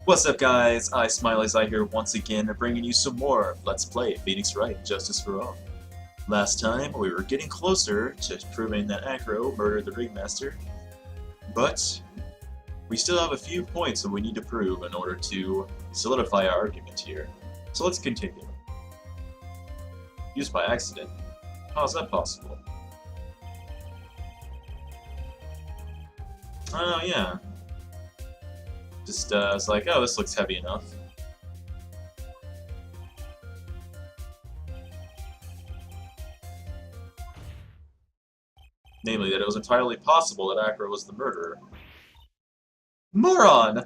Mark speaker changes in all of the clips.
Speaker 1: What's up, guys? ISmileyzI here once again, bringing you some more Let's Play Phoenix Wright, Justice for All. Last time, we were getting closer to proving that Acro murdered the Ringmaster, but we still have a few points that we need to prove in order to solidify our argument here. So let's continue. Used by accident? How is that possible? Oh, yeah. Just, it's like, oh, this looks heavy enough. Namely, that it was entirely possible that Acro was the murderer. Moron!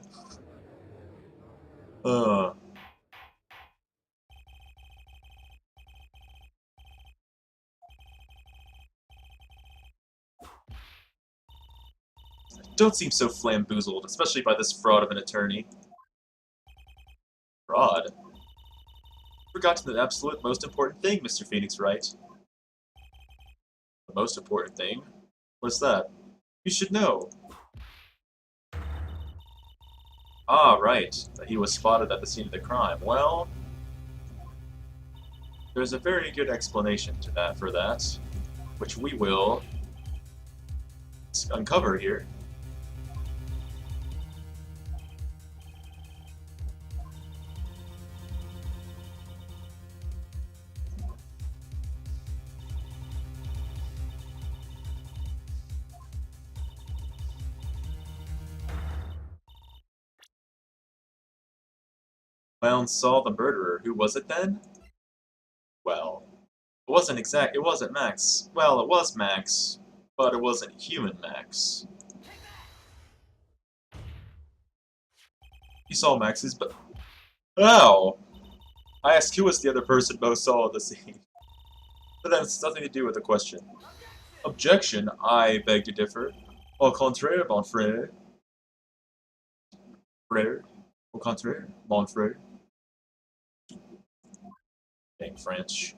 Speaker 1: Uh. Don't seem so flamboozled, especially by this fraud of an attorney. Fraud? Forgotten the absolute most important thing, Mr. Phoenix Wright. The most important thing? What's that? You should know. Ah, right. That he was spotted at the scene of the crime. Well, there's a very good explanation to that for that, which we will uncover here. Clown saw the murderer. Who was it then? Well, it wasn't Max. Well, it was Max, but it wasn't human Max. He saw Max's, but... Ow! I asked who was the other person most saw at the scene. But that has nothing to do with the question. Objection, I beg to differ. Au contraire, mon frère. Frère? Au contraire, mon frère. Dang French.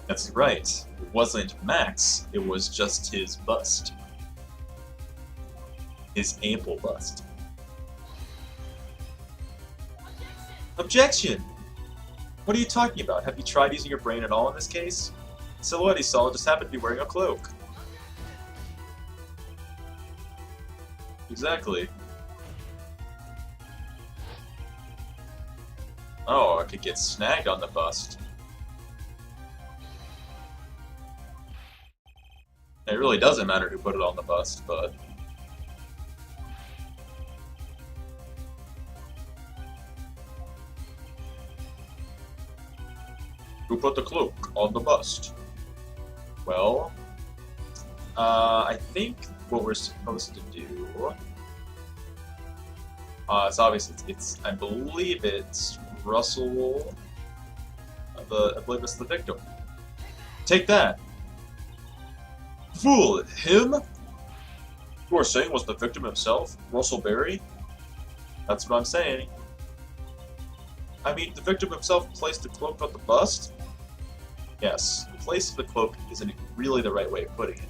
Speaker 1: That's right. It wasn't Max, it was just his bust. His ample bust. Objection! What are you talking about? Have you tried using your brain at all in this case? The silhouette he saw just happened to be wearing a cloak. Exactly. Oh, I could get snagged on the bust. It really doesn't matter who put it on the bust, but... Who put the cloak on the bust? Well, I think what we're supposed to do... it's obvious, I believe it's Russell... I believe it's the victim. Take that! Fool! Him? You are saying was the victim himself? Russell Berry? That's what I'm saying. I mean, the victim himself placed the cloak on the bust? Yes, the place of the cloak isn't really the right way of putting it.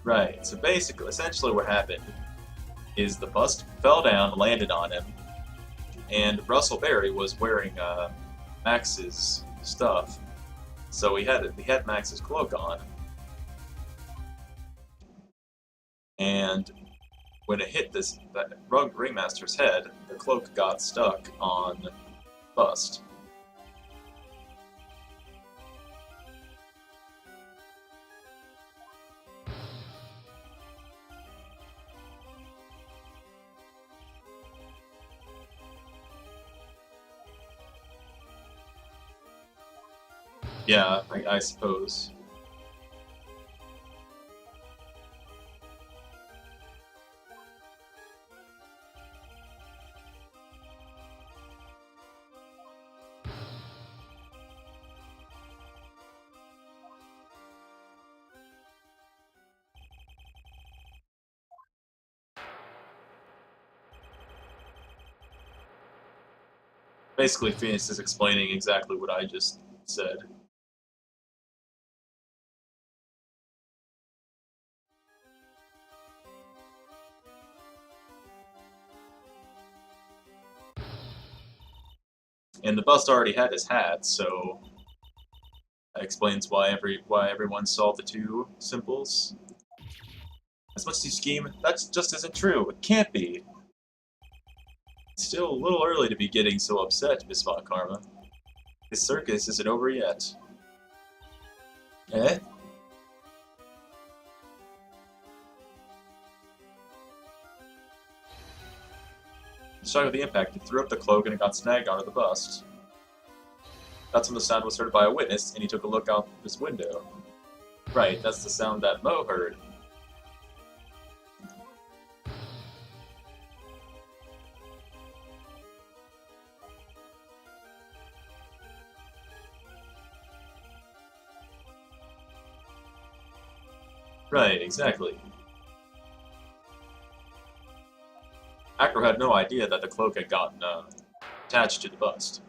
Speaker 1: Right, so basically, essentially what happened is the bust fell down, landed on him, and Russell Berry was wearing Max's stuff, so he had Max's cloak on, and when it hit that Ringmaster's head, the cloak got stuck on Bust. Yeah, I suppose. Basically, Phoenix is explaining exactly what I just said. And the bust already had his hat, so that explains why everyone saw the two symbols. As much as you scheme, that just isn't true. It can't be. It's still a little early to be getting so upset, Miss Von Karma. This circus isn't over yet. Eh? The shock of the impact, he threw up the cloak and it got snagged onto the bust. That's when the sound was heard by a witness, and he took a look out his window. Right, that's the sound that Mo heard. Right, exactly. Acro had no idea that the cloak had gotten attached to the bust.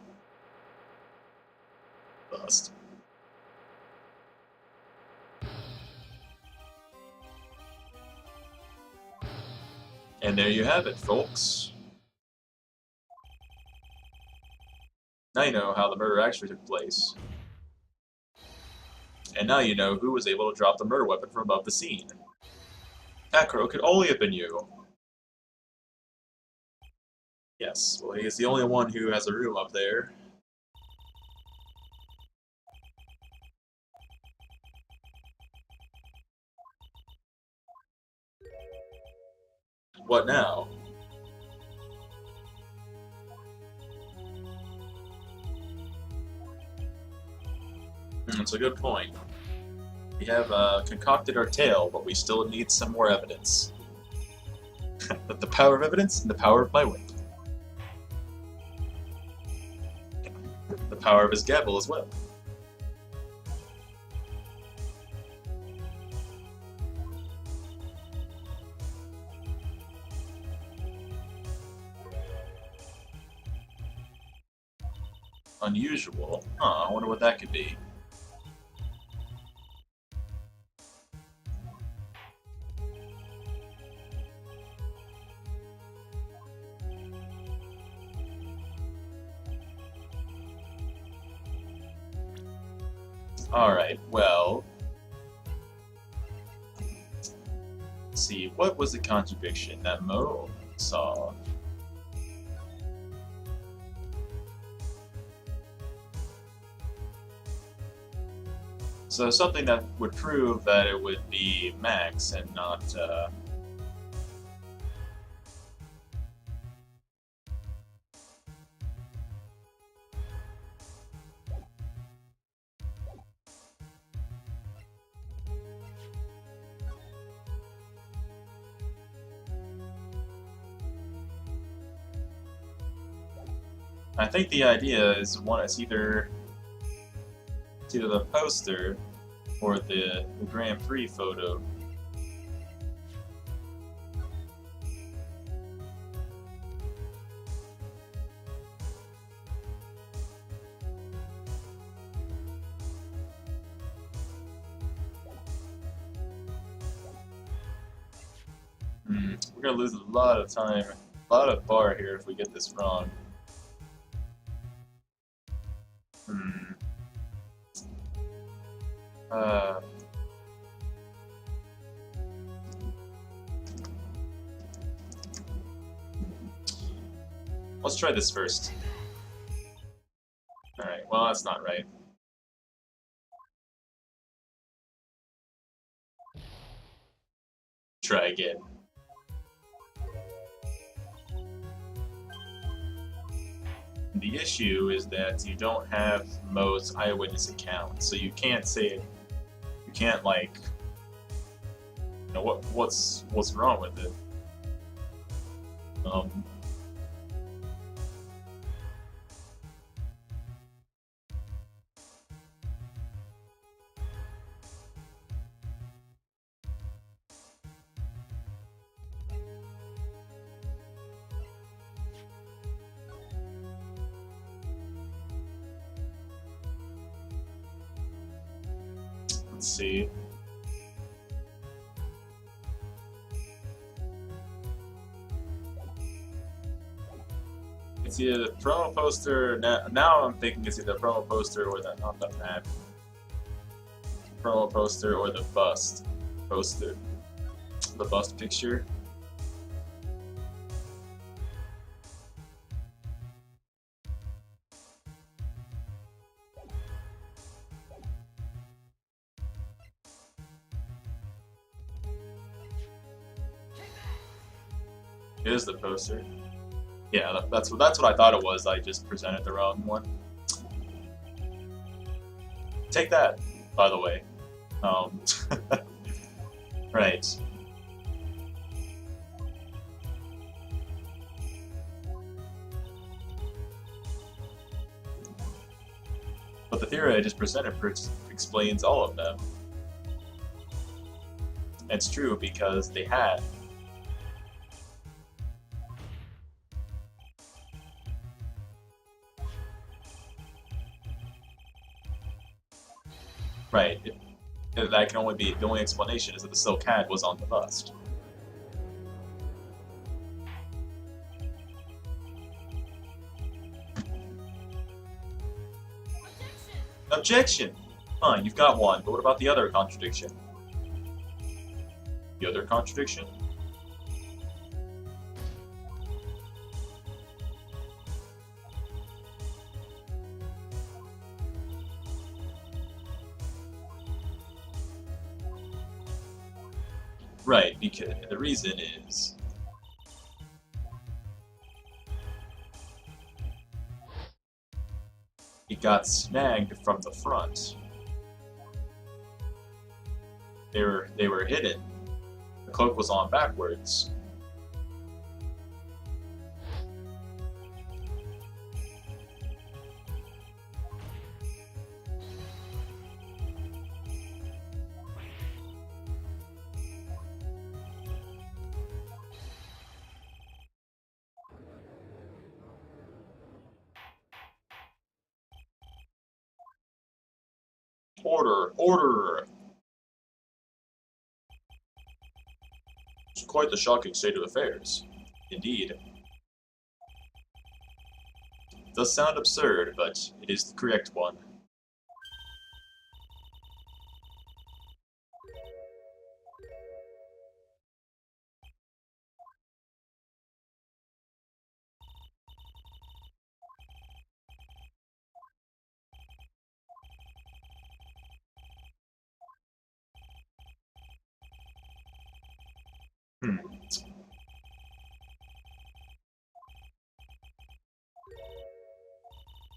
Speaker 1: And there you have it, folks. Now you know how the murder actually took place. And now you know who was able to drop the murder weapon from above the scene. Acro could only have been you. Yes, well, he is the only one who has a room up there. What now? That's a good point. We have concocted our tale, but we still need some more evidence. But the power of evidence and the power of my whip. The power of his gavel as well. Unusual. Huh, I wonder what that could be. Alright, well... Let's see, what was the contradiction that Mo saw? So something that would prove that it would be Max and not, I think the idea is it's either the poster or the Grand Prix photo. We're gonna lose a lot of time, a lot of bar here if we get this wrong. Let's try this first. Alright, well, that's not right. Try again. The issue is that you don't have Mo's eyewitness account, so you can't say, you can't like, you know, what's wrong with it. Let's see. It's either the promo poster. Now I'm thinking it's either the promo poster or the not the map. Promo poster or the bust poster. The bust picture. It is the poster. Yeah, that's what I thought it was. I just presented the wrong one. Take that, by the way. Right. But the theory I just presented explains all of them. It's true because they had. Right. That can only be the only explanation is that the silk hat was on the bust. Objection! Fine, you've got one, but what about the other contradiction? The other contradiction? Right, because the reason is it got snagged from the front. They were hidden. The cloak was on backwards. Order! Order! It's quite the shocking state of affairs. Indeed. It does sound absurd, but it is the correct one.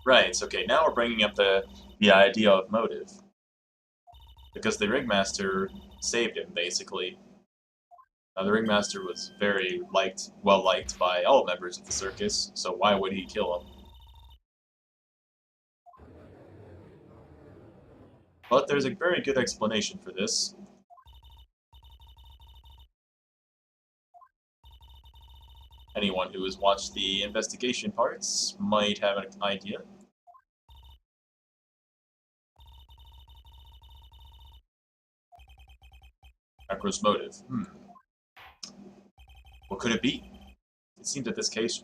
Speaker 1: Right, okay, now we're bringing up the idea of motive. Because the Ringmaster saved him, basically. The Ringmaster was very well liked by all members of the circus, so why would he kill him? But there's a very good explanation for this. Anyone who has watched the investigation parts might have an idea. Acro's motive. What could it be? It seems that this case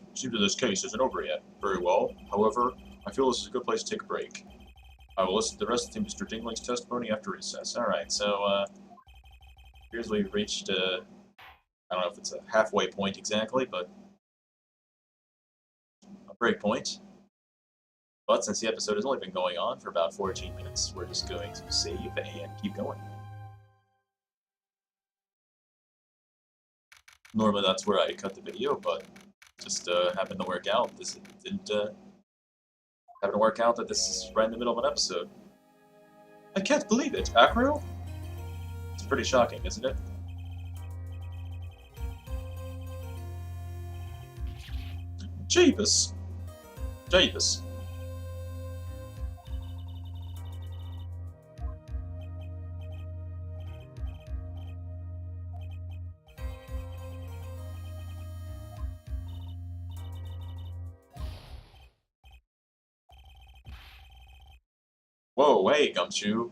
Speaker 1: isn't over yet. Very well. However, I feel this is a good place to take a break. I will listen to the rest of Mr. Dingling's testimony after recess. Alright, so, here's we've reached, I don't know if it's a halfway point exactly, but a break point. But since the episode has only been going on for about 14 minutes, we're just going to save and keep going. Normally that's where I cut the video, but just happened to work out. This didn't happen to work out that this is right in the middle of an episode. I can't believe it, Acro? It's pretty shocking, isn't it? Jeebus. Jeebus. Whoa, hey, Gumshoe.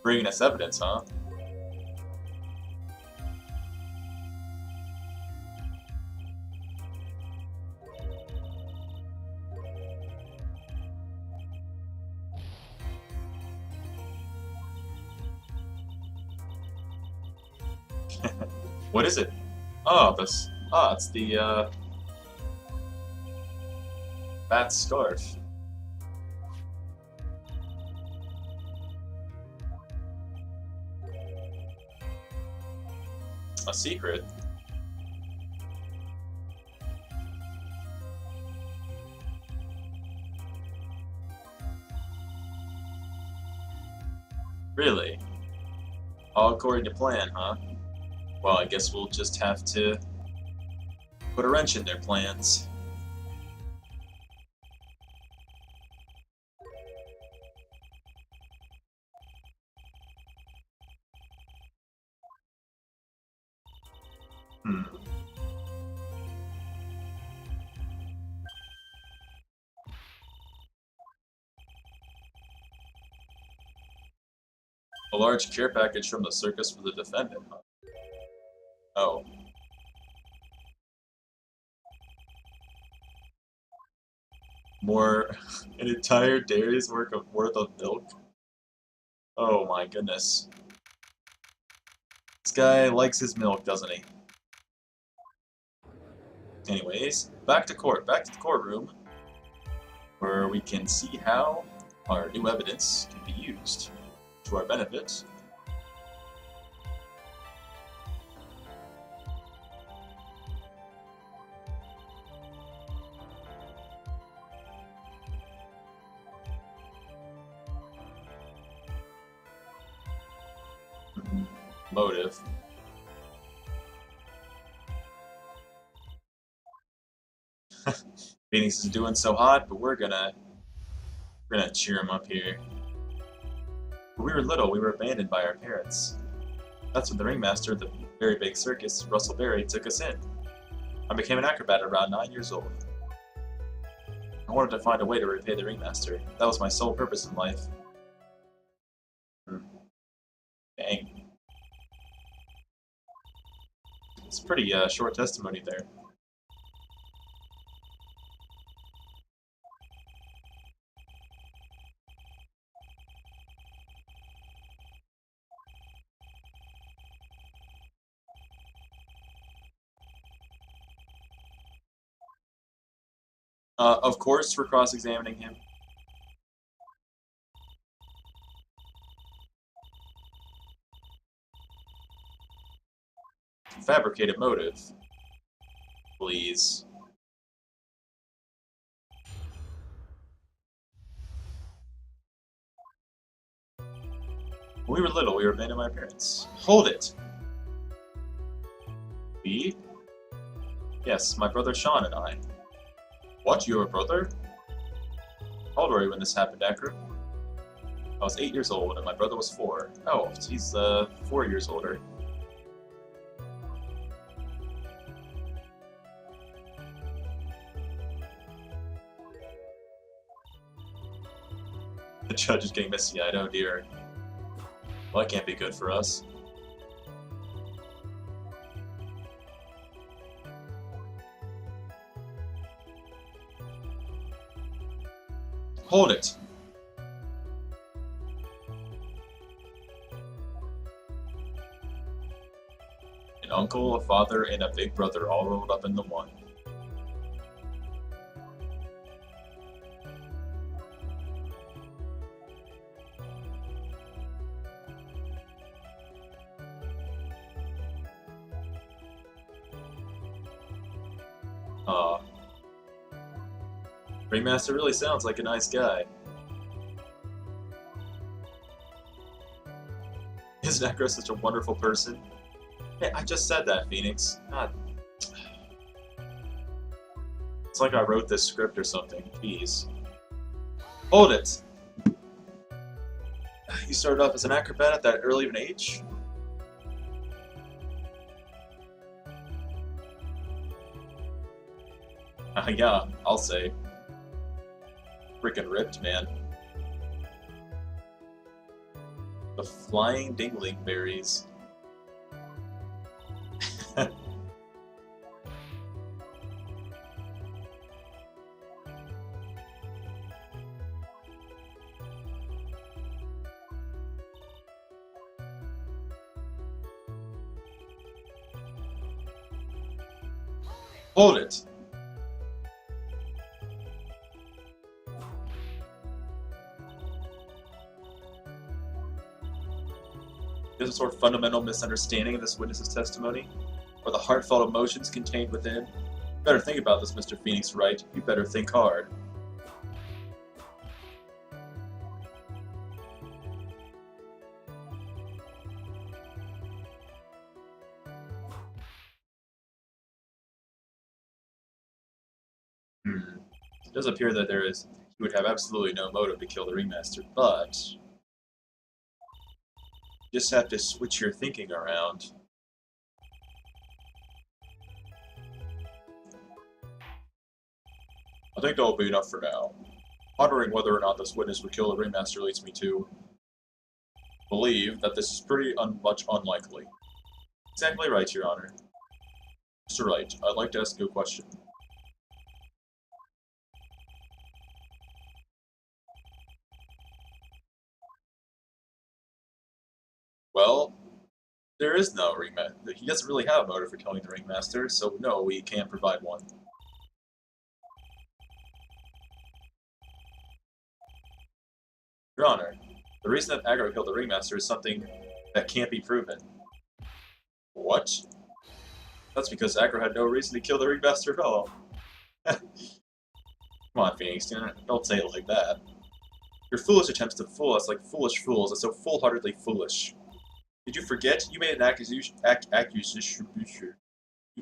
Speaker 1: Bringing us evidence, huh? What is it? Oh, this. Ah, it's the bat scarf. A secret? Really? All according to plan, huh? Well, I guess we'll just have to put a wrench in their plans. Hmm. A large care package from the circus for the defendant, huh? Oh. More... an entire dairy's worth of milk? Oh my goodness. This guy likes his milk, doesn't he? Anyways, back to the courtroom, where we can see how our new evidence can be used to our benefit. Motive. Phoenix is doing so hot, but we're gonna cheer him up here. When we were little, we were abandoned by our parents. That's when the ringmaster of the very big circus, Russell Berry, took us in. I became an acrobat around 9 years old. I wanted to find a way to repay the ringmaster. That was my sole purpose in life. Dang. It's a pretty short testimony there. Of course, we're cross-examining him. Fabricated motive. Please. When we were little, we were abandoned by my parents. Hold it! We? Yes, my brother Sean and I. What, you have a brother? How old were you when this happened, Acro? I was 8 years old, and my brother was 4. Oh, he's 4 years older. The judge is getting misty-eyed, oh dear. Well, that can't be good for us. Hold it! An uncle, a father, and a big brother all rolled up into one. Ringmaster really sounds like a nice guy. Isn't Acro such a wonderful person? Hey, I just said that, Phoenix. God. It's like I wrote this script or something. Jeez. Hold it! You started off as an acrobat at that early of an age? Yeah, I'll say. Freaking ripped, man. The flying dingling berries. Hold it! There's a sort of fundamental misunderstanding of this witness's testimony, or the heartfelt emotions contained within. You better think about this, Mr. Phoenix Wright. You better think hard. It does appear that he would have absolutely no motive to kill the Ringmaster, but you just have to switch your thinking around. I think that'll be enough for now. Pondering whether or not this witness would kill the Ringmaster leads me to believe that this is pretty much unlikely. Exactly right, Your Honor. Mr. Wright, I'd like to ask you a question. Well, there is no Ringmaster. He doesn't really have a motive for killing the Ringmaster, so no, we can't provide one. Your Honor, the reason that Acro killed the Ringmaster is something that can't be proven. What? That's because Acro had no reason to kill the Ringmaster at all. Come on, Phoenix, don't say it like that. Your foolish attempts to fool us like foolish fools are so full-heartedly foolish. Did you forget? You made an accusation. You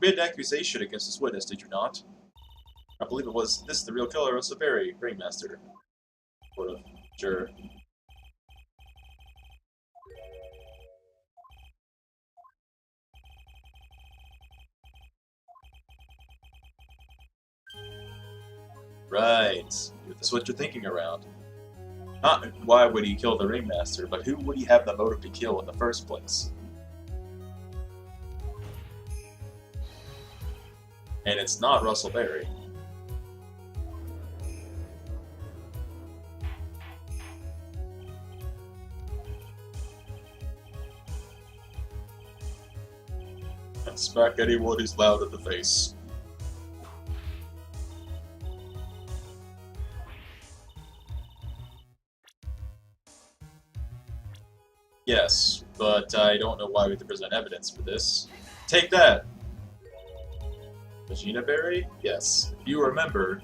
Speaker 1: made an accusation against this witness, did you not? I believe it was this the real killer was the very Ringmaster. Sort of. Sure. Right. That's what you're thinking around. Not why would he kill the Ringmaster, but who would he have the motive to kill in the first place? And it's not Russell Berry. And smack anyone who's loud in the face. Yes, but I don't know why we have to present evidence for this. Take that! Regina Berry? Yes. If you remember,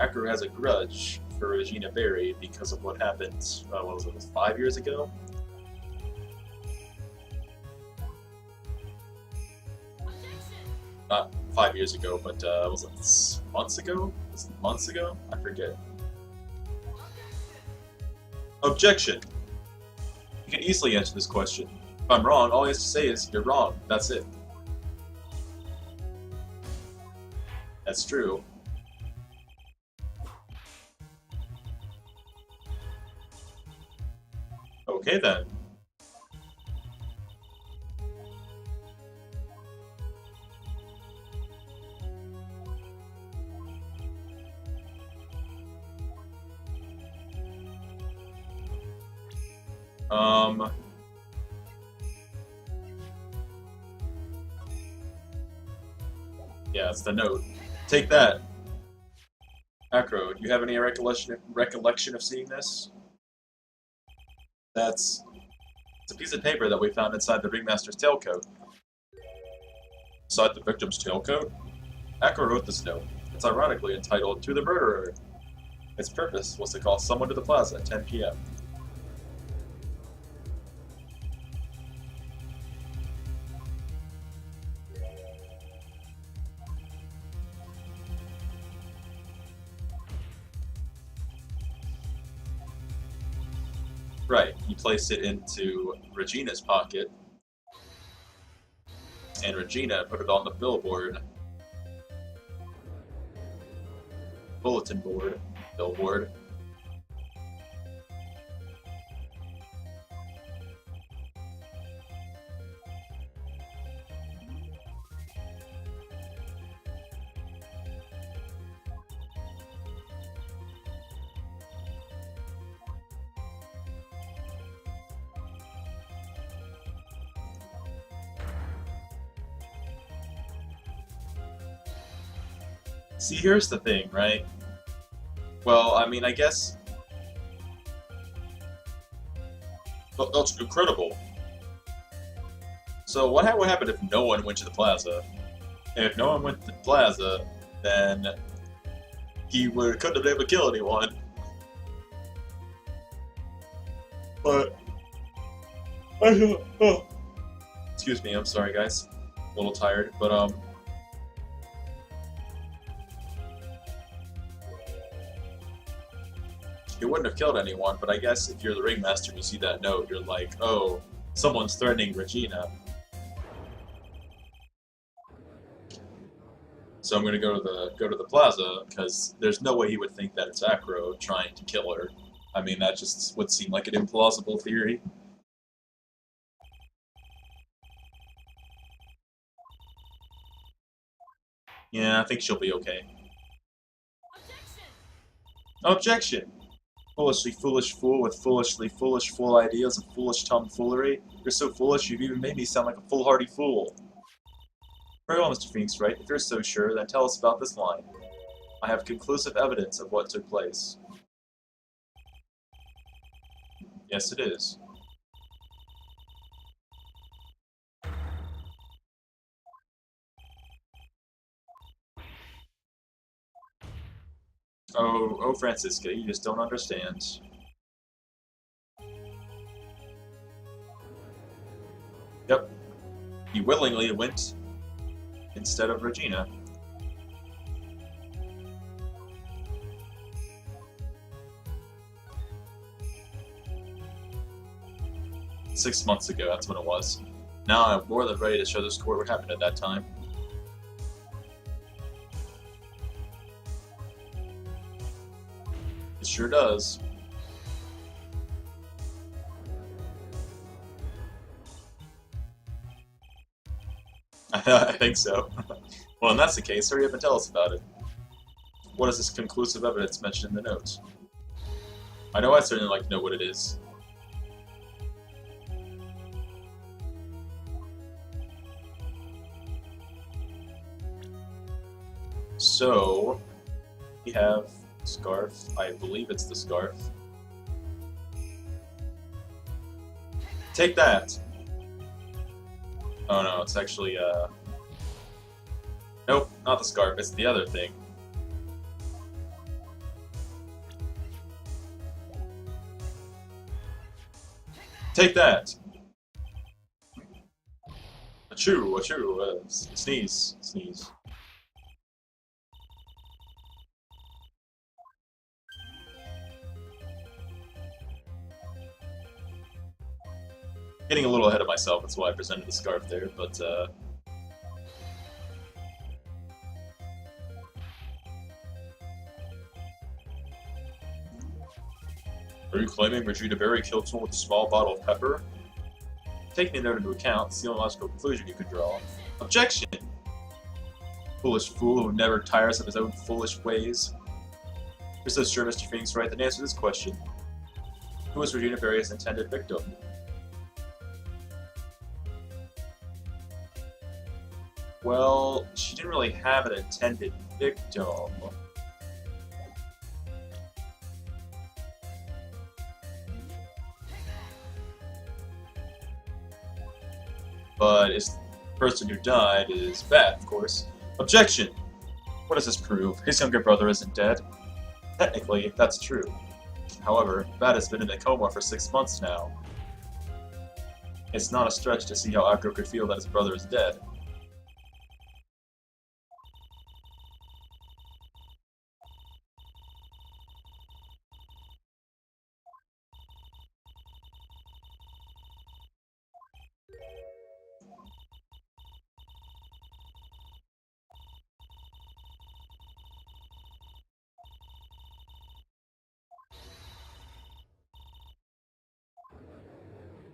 Speaker 1: Acro has a grudge for Regina Berry because of what happened, what was it, 5 years ago? Not 5 years ago, but was it months ago? Was it months ago? I forget. Objection! You can easily answer this question. If I'm wrong, all he has to say is, you're wrong. That's it. That's true. Okay then. Yeah, it's the note. Take that. Acro, do you have any recollection of seeing this? It's a piece of paper that we found inside the Ringmaster's tailcoat. Inside the victim's tailcoat? Acro wrote this note. It's ironically entitled, To the Murderer. Its purpose was to call someone to the plaza at 10 p.m. Right, he placed it into Regina's pocket, and Regina put it on the bulletin board. See, here's the thing, right? Well, I mean, I guess that's incredible. So what would happen if no one went to the plaza? And if no one went to the plaza, then couldn't have been able to kill anyone. But oh, excuse me, I'm sorry, guys. A little tired, but he wouldn't have killed anyone. But I guess if you're the ringmaster and you see that note, you're like, oh, someone's threatening Regina. So I'm gonna go to the plaza because there's no way he would think that it's Acro trying to kill her. I mean, that just would seem like an implausible theory. Yeah, I think she'll be okay. Objection! Foolishly foolish fool with foolishly foolish fool ideas and foolish tomfoolery. You're so foolish you've even made me sound like a foolhardy fool. Very well, Mr. Phoenix Wright. If you're so sure, then tell us about this line. I have conclusive evidence of what took place. Yes, it is. Oh, Francisca, you just don't understand. Yep. He willingly went instead of Regina. Six months ago, that's when it was. Now I'm more than ready to show this court what happened at that time. It sure does. I think so. Well, if that's the case, hurry up and tell us about it. What is this conclusive evidence mentioned in the notes? I know I'd certainly like to know what it is. So, we have scarf. I believe it's the scarf. Take that! Oh no, it's actually, nope, not the scarf, it's the other thing. Take that! Achoo, achoo, sneeze, sneeze. Getting a little ahead of myself, that's why I presented the scarf there, but, Are you claiming Regina Berry killed someone with a small bottle of pepper? Taking the note into account, it's the only logical conclusion you could draw. Objection! Foolish fool who never tires of his own foolish ways. You're so sure, Mr. Phoenix Wright, then answer this question. Who was Regina Berry's intended victim? Well, she didn't really have an intended victim. But the person who died is Beth, of course. Objection! What does this prove? His younger brother isn't dead. Technically, that's true. However, Bat has been in a coma for 6 months now. It's not a stretch to see how Acro could feel that his brother is dead.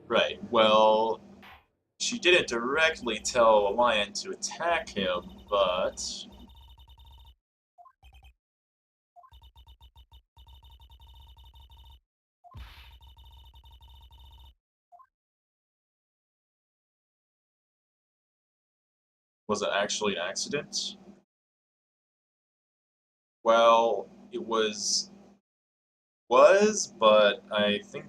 Speaker 1: Right, well, she didn't directly tell a lion to attack him, but... Was it actually an accident? Well, it was, but I think.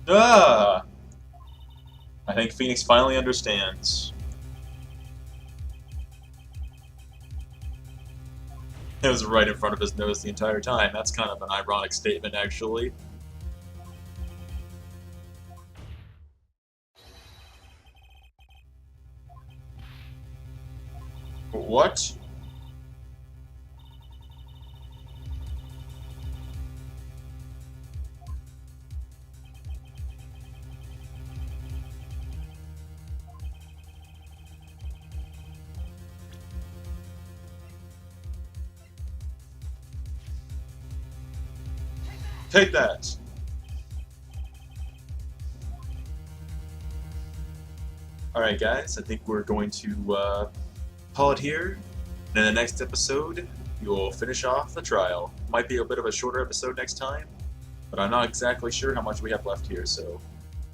Speaker 1: Ah! I think Phoenix finally understands. It was right in front of his nose the entire time. That's kind of an ironic statement, actually. What? Take that! Alright, guys, I think we're going to call it here. And in the next episode, we will finish off the trial. Might be a bit of a shorter episode next time, but I'm not exactly sure how much we have left here, so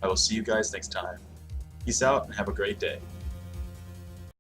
Speaker 1: I will see you guys next time. Peace out and have a great day.